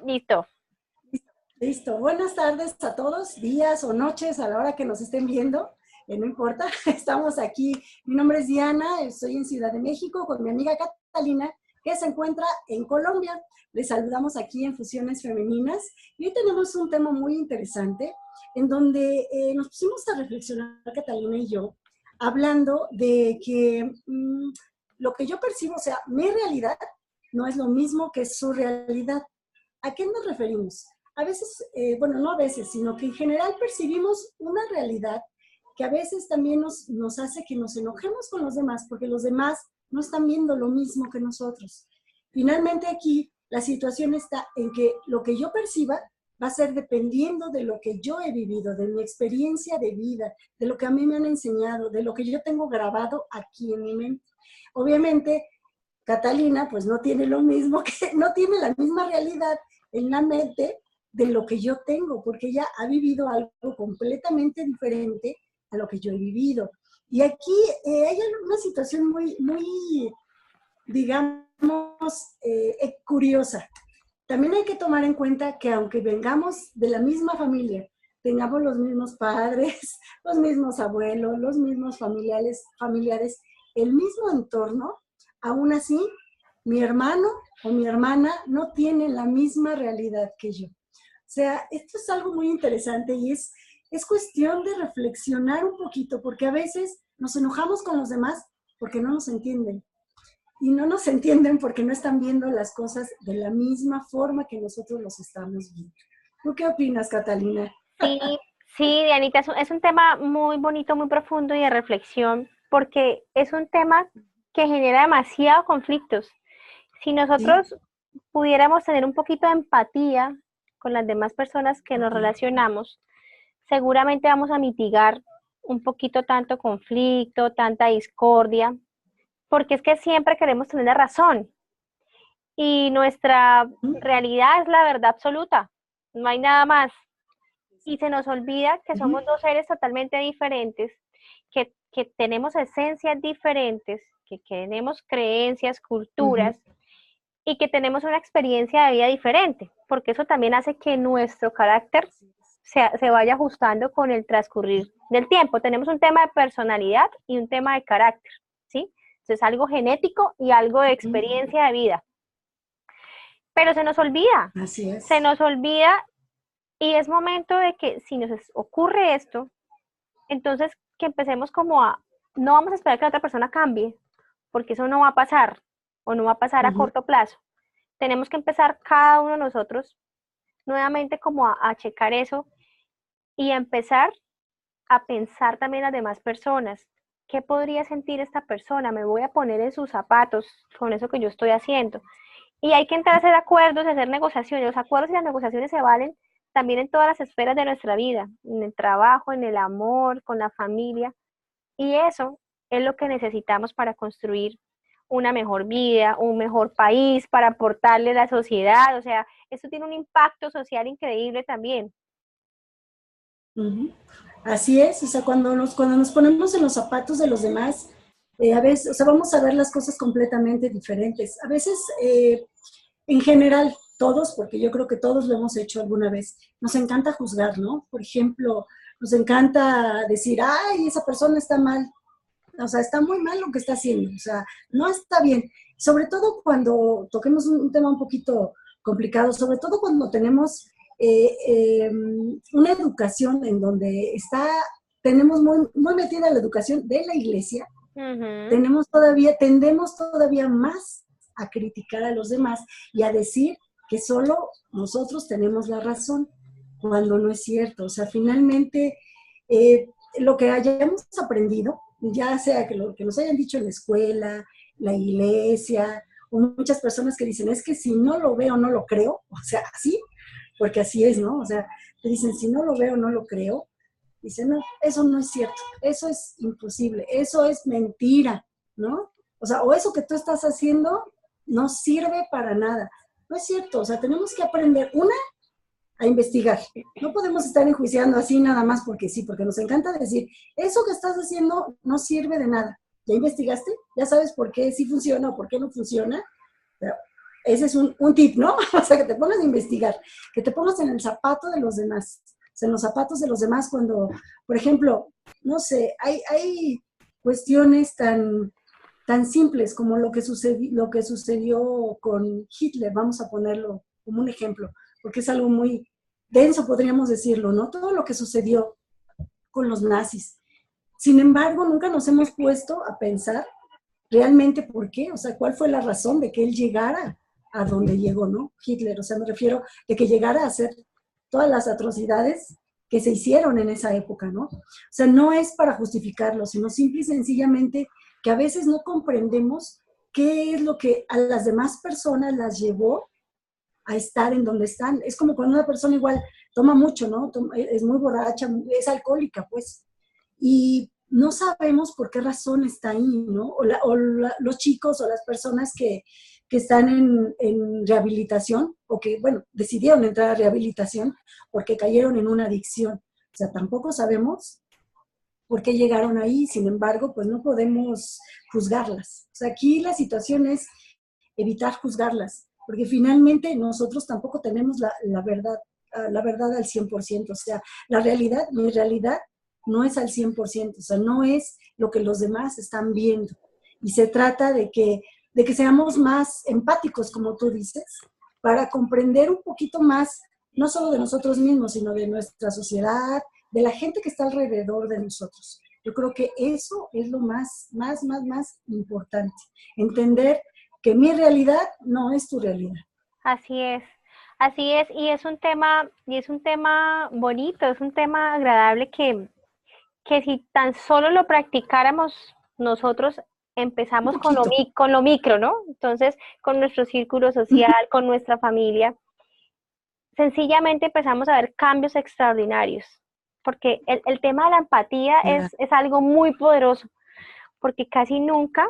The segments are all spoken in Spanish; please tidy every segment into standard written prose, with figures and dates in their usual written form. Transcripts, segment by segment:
Listo. Listo. Buenas tardes a todos, días o noches, a la hora que nos estén viendo, no importa. Estamos aquí. Mi nombre es Diana, estoy en Ciudad de México con mi amiga Catalina, que se encuentra en Colombia. Les saludamos aquí en Fusiones Femeninas y hoy tenemos un tema muy interesante en donde nos pusimos a reflexionar, Catalina y yo, hablando de que lo que yo percibo, o sea, mi realidad no es lo mismo que su realidad. ¿A qué nos referimos? A veces, bueno, no a veces, sino que en general percibimos una realidad que a veces también nos hace que nos enojemos con los demás, porque los demás no están viendo lo mismo que nosotros. Finalmente aquí la situación está en que lo que yo perciba va a ser dependiendo de lo que yo he vivido, de mi experiencia de vida, de lo que a mí me han enseñado, de lo que yo tengo grabado aquí en mi mente. Obviamente, Catalina pues no tiene lo mismo, no tiene la misma realidad en la mente de lo que yo tengo, porque ella ha vivido algo completamente diferente a lo que yo he vivido. Y aquí hay una situación muy digamos, curiosa. También hay que tomar en cuenta que aunque vengamos de la misma familia, tengamos los mismos padres, los mismos abuelos, los mismos familiares, el mismo entorno, aún así, mi hermano o mi hermana no tienen la misma realidad que yo. O sea, esto es algo muy interesante y es cuestión de reflexionar un poquito, porque a veces nos enojamos con los demás porque no nos entienden. Y no nos entienden porque no están viendo las cosas de la misma forma que nosotros los estamos viendo. ¿Tú qué opinas, Catalina? Sí, sí, Dianita, es un tema muy bonito, muy profundo y de reflexión, porque es un tema que genera demasiados conflictos. Si Sí, nosotros pudiéramos tener un poquito de empatía con las demás personas que nos ok. relacionamos, seguramente vamos a mitigar un poquito tanto conflicto, tanta discordia, porque es que siempre queremos tener la razón y nuestra realidad es la verdad absoluta, no hay nada más. Y se nos olvida que somos dos seres totalmente diferentes, que tenemos esencias diferentes, que tenemos creencias, culturas y que tenemos una experiencia de vida diferente, porque eso también hace que nuestro carácter se vaya ajustando con el transcurrir del tiempo. Tenemos un tema de personalidad y un tema de carácter, ¿sí? Entonces algo genético y algo de experiencia de vida. Pero Así se es. nos olvida y es momento de que si nos ocurre esto, entonces que empecemos como no vamos a esperar que la otra persona cambie, porque eso no va a pasar o no va a pasar a corto plazo. Tenemos que empezar cada uno de nosotros nuevamente como a checar eso y a empezar a pensar también las demás personas. ¿Qué podría sentir esta persona? Me voy a poner en sus zapatos con eso que yo estoy haciendo. Y hay que entrar a hacer acuerdos, a hacer negociaciones. Los acuerdos y las negociaciones se valen también en todas las esferas de nuestra vida, en el trabajo, en el amor, con la familia. Y eso es lo que necesitamos para construir una mejor vida, un mejor país, para aportarle a la sociedad. O sea, esto tiene un impacto social increíble también. Uh-huh. Así es, o sea, cuando nos ponemos en los zapatos de los demás, a veces, o sea, vamos a ver las cosas completamente diferentes. A veces, en general, todos, porque yo creo que todos lo hemos hecho alguna vez, nos encanta juzgar, ¿no? Por ejemplo, nos encanta decir, ay, esa persona está mal, o sea, está muy mal lo que está haciendo, o sea, no está bien. Sobre todo cuando toquemos un tema un poquito complicado, sobre todo cuando tenemos una educación en donde tenemos muy metida la educación de la iglesia, Uh-huh. tendemos todavía más a criticar a los demás y a decir que solo nosotros tenemos la razón, cuando no es cierto. O sea, finalmente, lo que hayamos aprendido, ya sea que lo que nos hayan dicho en la escuela, la iglesia, o muchas personas que dicen, es que si no lo veo, no lo creo, o sea, así, porque así es, ¿no? O sea, te dicen, si no lo veo, no lo creo. Dice, no, eso no es cierto, eso es imposible, eso es mentira, ¿no? O sea, o eso que tú estás haciendo no sirve para nada. No es cierto, o sea, tenemos que aprender, a investigar. No podemos estar enjuiciando así nada más porque sí, porque nos encanta decir, eso que estás haciendo no sirve de nada. ¿Ya investigaste? ¿Ya sabes por qué sí funciona o por qué no funciona? Pero ese es un tip, ¿no? O sea, que te pongas a investigar, que te pongas en el zapato de los demás, o sea, en los zapatos de los demás cuando, por ejemplo, no sé, hay cuestiones tan simples como lo que sucedió con Hitler, vamos a ponerlo como un ejemplo, porque es algo muy denso, podríamos decirlo, ¿no? Todo lo que sucedió con los nazis. Sin embargo, nunca nos hemos puesto a pensar realmente por qué, o sea, cuál fue la razón de que él llegara a donde llegó, ¿no? Hitler, o sea, me refiero de que llegara a hacer todas las atrocidades que se hicieron en esa época, ¿no? O sea, no es para justificarlo, sino simple y sencillamente que a veces no comprendemos qué es lo que a las demás personas las llevó a estar en donde están. Es como cuando una persona igual toma mucho, ¿no? Es muy borracha, es alcohólica, pues, y no sabemos por qué razón está ahí, ¿no? Los chicos o las personas que están en rehabilitación o que, bueno, decidieron entrar a rehabilitación porque cayeron en una adicción. O sea, tampoco sabemos por qué llegaron ahí, sin embargo, pues no podemos juzgarlas. O sea, aquí la situación es evitar juzgarlas, porque finalmente nosotros tampoco tenemos la verdad al 100%. O sea, mi realidad no es al 100%, o sea, no es lo que los demás están viendo. Y se trata de que seamos más empáticos, como tú dices, para comprender un poquito más, no solo de nosotros mismos, sino de nuestra sociedad, de la gente que está alrededor de nosotros. Yo creo que eso es lo más importante. Entender que mi realidad no es tu realidad. Así es, y es un tema bonito, es un tema agradable que si tan solo lo practicáramos nosotros, Un empezamos poquito. con lo micro, ¿no? Entonces, con nuestro círculo social, con nuestra familia, sencillamente empezamos a ver cambios extraordinarios, porque el tema de la empatía es algo muy poderoso, porque casi nunca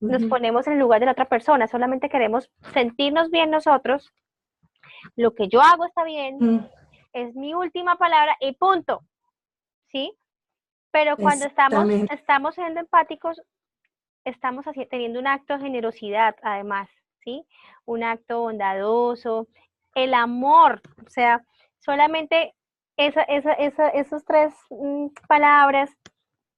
nos ponemos en el lugar de la otra persona, solamente queremos sentirnos bien nosotros, lo que yo hago está bien, es mi última palabra y punto, ¿sí? Pero cuando Exactamente. estamos siendo empáticos, estamos teniendo un acto de generosidad, además, ¿sí? Un acto bondadoso, el amor, o sea, solamente esos tres palabras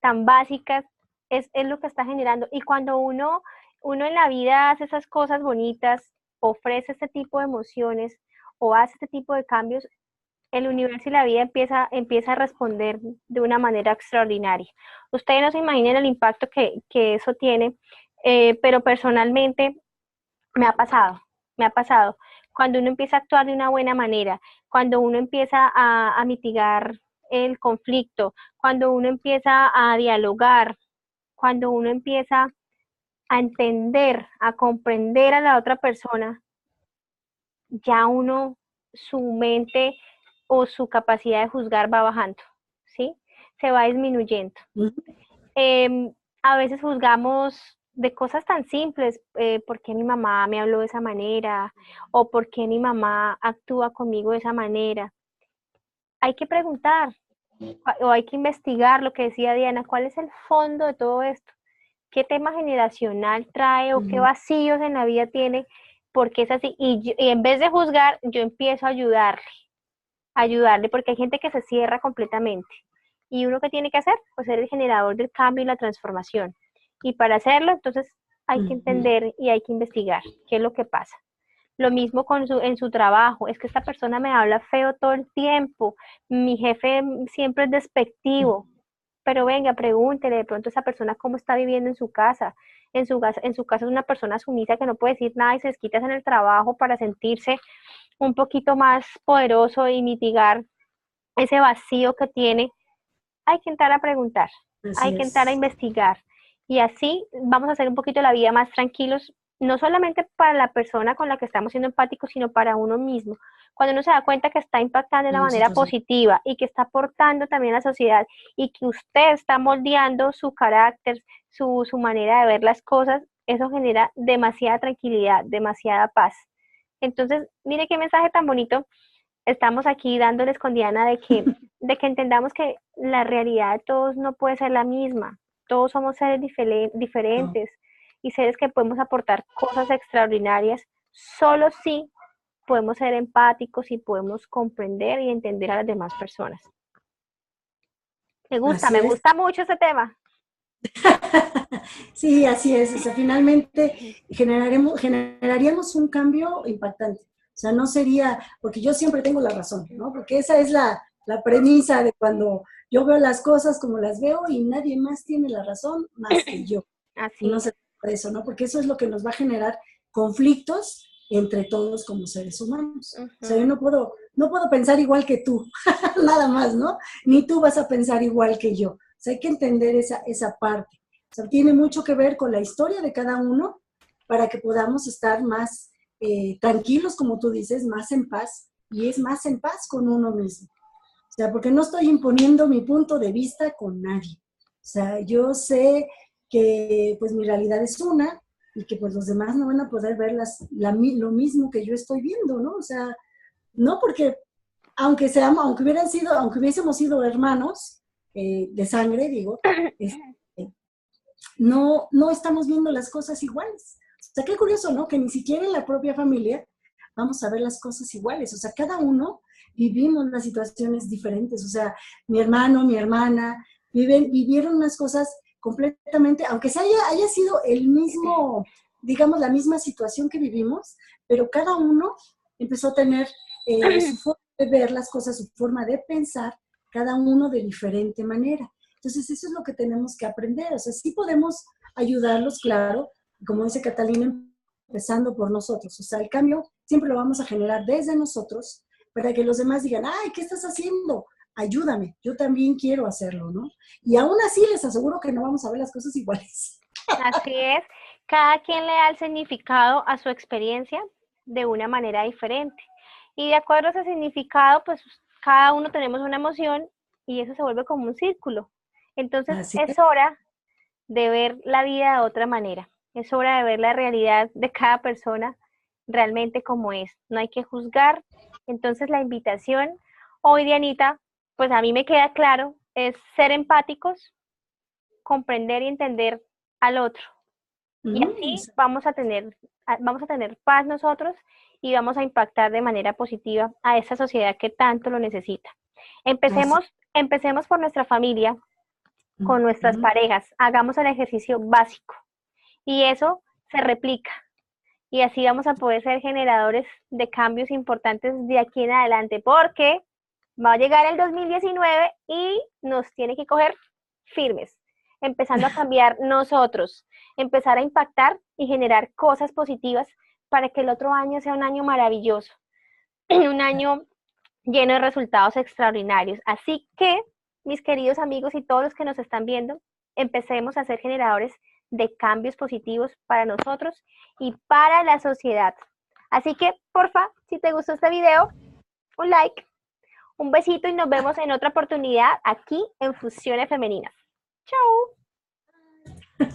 tan básicas es lo que está generando. Y cuando uno en la vida hace esas cosas bonitas, ofrece este tipo de emociones o hace este tipo de cambios, el universo y la vida empieza a responder de una manera extraordinaria. Ustedes no se imaginan el impacto que eso tiene, pero personalmente me ha pasado, me ha pasado. Cuando uno empieza a actuar de una buena manera, cuando uno empieza a mitigar el conflicto, cuando uno empieza a dialogar, cuando uno empieza a entender, a comprender a la otra persona, ya uno, su mente o su capacidad de juzgar va bajando, ¿sí? Se va disminuyendo. A veces juzgamos de cosas tan simples, ¿por qué mi mamá me habló de esa manera? ¿O por qué mi mamá actúa conmigo de esa manera? Hay que preguntar o hay que investigar lo que decía Diana, ¿cuál es el fondo de todo esto? ¿Qué tema generacional trae o qué vacíos en la vida tiene? Porque es así. Y en vez de juzgar, yo empiezo a ayudarle, porque hay gente que se cierra completamente. ¿Y uno qué tiene que hacer? Pues ser el generador del cambio y la transformación. Y para hacerlo, entonces hay que entender y hay que investigar qué es lo que pasa. Lo mismo en su trabajo, es que esta persona me habla feo todo el tiempo, mi jefe siempre es despectivo, pero venga, pregúntele de pronto a esa persona cómo está viviendo en su casa. En su casa es una persona sumisa que no puede decir nada y se desquita en el trabajo para sentirse un poquito más poderoso y mitigar ese vacío que tiene. Hay que entrar a preguntar, hay Así que entrar a es. investigar y así vamos a hacer un poquito la vida más tranquilos, no solamente para la persona con la que estamos siendo empáticos, sino para uno mismo. Cuando uno se da cuenta que está impactando de una manera Nosotros. positiva y que está aportando también a la sociedad y que usted está moldeando su carácter, su manera de ver las cosas, eso genera demasiada tranquilidad, demasiada paz. Entonces, mire qué mensaje tan bonito estamos aquí dándoles con Diana de que entendamos que la realidad de todos no puede ser la misma. Todos somos seres No. diferentes y seres que podemos aportar cosas extraordinarias solo si podemos ser empáticos y podemos comprender y entender a las demás personas. Así Me es. gusta mucho ese tema. Sí, así es. O sea, finalmente generaríamos un cambio impactante. O sea, no sería, porque yo siempre tengo la razón, ¿no? Porque esa es la premisa de cuando yo veo las cosas como las veo y nadie más tiene la razón más que yo. Y Así no es. se trata de eso, ¿no? Porque eso es lo que nos va a generar conflictos entre todos como seres humanos. O sea, yo no puedo pensar igual que tú, nada más, ¿no? Ni tú vas a pensar igual que yo. O sea, hay que entender esa parte. O sea, tiene mucho que ver con la historia de cada uno para que podamos estar más tranquilos, como tú dices, más en paz, y es más en paz con uno mismo. O sea, porque no estoy imponiendo mi punto de vista con nadie. O sea, yo sé que pues mi realidad es una y que pues los demás no van a poder ver lo mismo que yo estoy viendo, ¿no? O sea, no porque aunque hubiésemos sido hermanos de sangre, digo, este, no estamos viendo las cosas iguales. O sea, qué curioso, ¿no? Que ni siquiera en la propia familia vamos a ver las cosas iguales. O sea, cada uno vivimos las situaciones diferentes. O sea, mi hermano, mi hermana, vivieron unas cosas completamente, aunque haya sido el mismo, digamos, la misma situación que vivimos, pero cada uno empezó a tener su forma de ver las cosas, su forma de pensar, cada uno de diferente manera. Entonces, eso es lo que tenemos que aprender. O sea, sí podemos ayudarlos, claro, como dice Catalina, empezando por nosotros. O sea, el cambio siempre lo vamos a generar desde nosotros para que los demás digan, ay, ¿qué estás haciendo? Ayúdame, yo también quiero hacerlo, ¿no? Y aún así les aseguro que no vamos a ver las cosas iguales. Así es. Cada quien le da el significado a su experiencia de una manera diferente. Y de acuerdo a ese significado, pues cada uno tenemos una emoción y eso se vuelve como un círculo. Entonces Así es. es hora de ver la vida de otra manera. Es hora de ver la realidad de cada persona realmente como es. No hay que juzgar. Entonces la invitación hoy, Dianita, pues a mí me queda claro, es ser empáticos, comprender y entender al otro. Y así vamos a tener paz nosotros y vamos a impactar de manera positiva a esa sociedad que tanto lo necesita. Así. Empecemos por nuestra familia, con nuestras Ujú. parejas, hagamos el ejercicio básico y eso se replica y así vamos a poder ser generadores de cambios importantes de aquí en adelante porque va a llegar el 2019 y nos tiene que coger firmes, empezando a cambiar nosotros, empezar a impactar y generar cosas positivas para que el otro año sea un año maravilloso, un año lleno de resultados extraordinarios. Así que, mis queridos amigos y todos los que nos están viendo, empecemos a ser generadores de cambios positivos para nosotros y para la sociedad. Así que, porfa, si te gustó este video, un like, un besito y nos vemos en otra oportunidad aquí en Fusiones Femeninas. Chao.